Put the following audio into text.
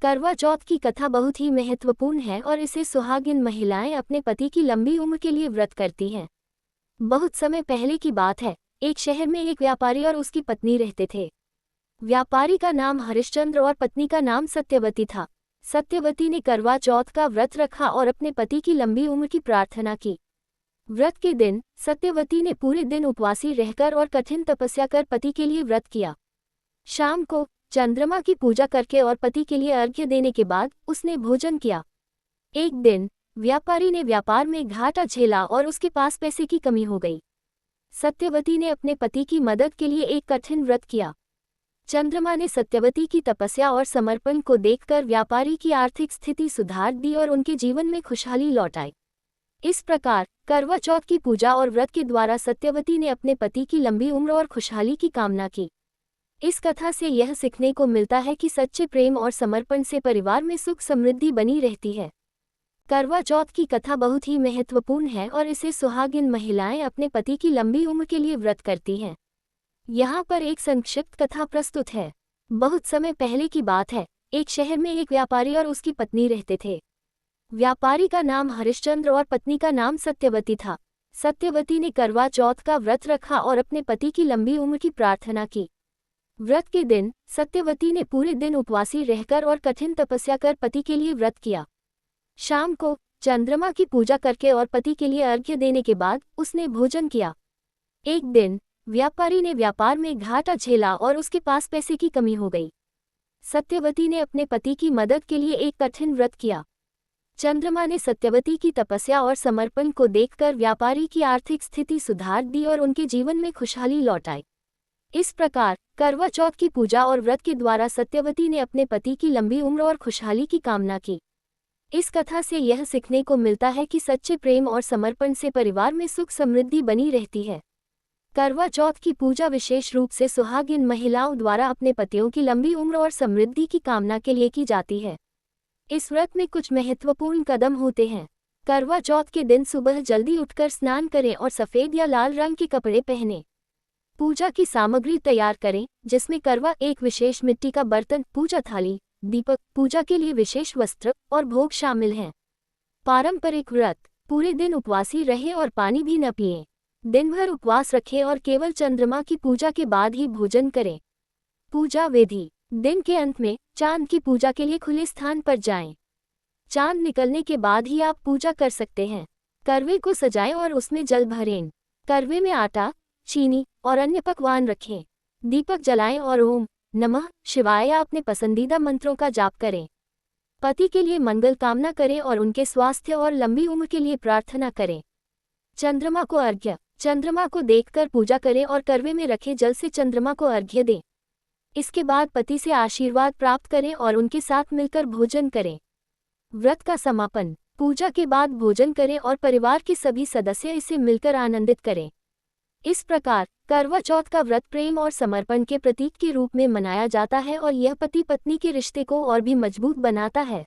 करवा चौथ की कथा बहुत ही महत्वपूर्ण है और इसे सुहागिन महिलाएं अपने पति की लंबी उम्र के लिए व्रत करती हैं। बहुत समय पहले की बात है, एक शहर में एक व्यापारी और उसकी पत्नी रहते थे। व्यापारी का नाम हरिश्चंद्र और पत्नी का नाम सत्यवती था। सत्यवती ने करवा चौथ का व्रत रखा और अपने पति की लंबी उम्र की प्रार्थना की। व्रत के दिन सत्यवती ने पूरे दिन उपवासी रहकर और कठिन तपस्या कर पति के लिए व्रत किया। शाम को चंद्रमा की पूजा करके और पति के लिए अर्घ्य देने के बाद उसने भोजन किया। एक दिन व्यापारी ने व्यापार में घाटा झेला और उसके पास पैसे की कमी हो गई। सत्यवती ने अपने पति की मदद के लिए एक कठिन व्रत किया। चंद्रमा ने सत्यवती की तपस्या और समर्पण को देखकर व्यापारी की आर्थिक स्थिति सुधार दी और उनके जीवन में खुशहाली लौट आई। इस प्रकार करवा चौथ की पूजा और व्रत के द्वारा सत्यवती ने अपने पति की लंबी उम्र और खुशहाली की कामना की। इस कथा से यह सीखने को मिलता है कि सच्चे प्रेम और समर्पण से परिवार में सुख समृद्धि बनी रहती है। करवा चौथ की कथा बहुत ही महत्वपूर्ण है और इसे सुहागिन महिलाएं अपने पति की लंबी उम्र के लिए व्रत करती हैं। यहाँ पर एक संक्षिप्त कथा प्रस्तुत है। बहुत समय पहले की बात है, एक शहर में एक व्यापारी और उसकी पत्नी रहते थे। व्यापारी का नाम हरिश्चंद्र और पत्नी का नाम सत्यवती था। सत्यवती ने करवा चौथ का व्रत रखा और अपने पति की लंबी उम्र की प्रार्थना की। व्रत के दिन सत्यवती ने पूरे दिन उपवासी रहकर और कठिन तपस्या कर पति के लिए व्रत किया। शाम को चंद्रमा की पूजा करके और पति के लिए अर्घ्य देने के बाद उसने भोजन किया। एक दिन व्यापारी ने व्यापार में घाटा झेला और उसके पास पैसे की कमी हो गई। सत्यवती ने अपने पति की मदद के लिए एक कठिन व्रत किया। चंद्रमा ने सत्यवती की तपस्या और समर्पण को देखकर व्यापारी की आर्थिक स्थिति सुधार दी और उनके जीवन में खुशहाली लौट आई। इस प्रकार करवा चौथ की पूजा और व्रत के द्वारा सत्यवती ने अपने पति की लंबी उम्र और खुशहाली की कामना की। इस कथा से यह सीखने को मिलता है कि सच्चे प्रेम और समर्पण से परिवार में सुख समृद्धि बनी रहती है। करवा चौथ की पूजा विशेष रूप से सुहागिन महिलाओं द्वारा अपने पतियों की लंबी उम्र और समृद्धि की कामना के लिए की जाती है। इस व्रत में कुछ महत्वपूर्ण कदम होते हैं। करवा चौथ के दिन सुबह जल्दी उठकर स्नान करें और सफ़ेद या लाल रंग के कपड़े पहनें। पूजा की सामग्री तैयार करें, जिसमें करवा एक विशेष मिट्टी का बर्तन, पूजा थाली, दीपक, पूजा के लिए विशेष वस्त्र और भोग शामिल हैं। पारंपरिक व्रत: पूरे दिन उपवासी रहें और पानी भी न पिएं। दिन भर उपवास रखें और केवल चंद्रमा की पूजा के बाद ही भोजन करें। पूजा विधि: दिन के अंत में चांद की पूजा के लिए खुले स्थान पर जाएं। चांद निकलने के बाद ही आप पूजा कर सकते हैं। करवे को सजाएं और उसमें जल भरें। करवे में आटा, चीनी और अन्य पकवान रखें। दीपक जलाएं और ओम नमः शिवाय या अपने पसंदीदा मंत्रों का जाप करें। पति के लिए मंगल कामना करें और उनके स्वास्थ्य और लंबी उम्र के लिए प्रार्थना करें। चंद्रमा को अर्घ्य: चंद्रमा को देखकर पूजा करें और करवे में रखे जल से चंद्रमा को अर्घ्य दें। इसके बाद पति से आशीर्वाद प्राप्त करें और उनके साथ मिलकर भोजन करें। व्रत का समापन: पूजा के बाद भोजन करें और परिवार के सभी सदस्य इसे मिलकर आनंदित करें। इस प्रकार करवा चौथ का व्रत प्रेम और समर्पण के प्रतीक के रूप में मनाया जाता है और यह पति पत्नी के रिश्ते को और भी मजबूत बनाता है।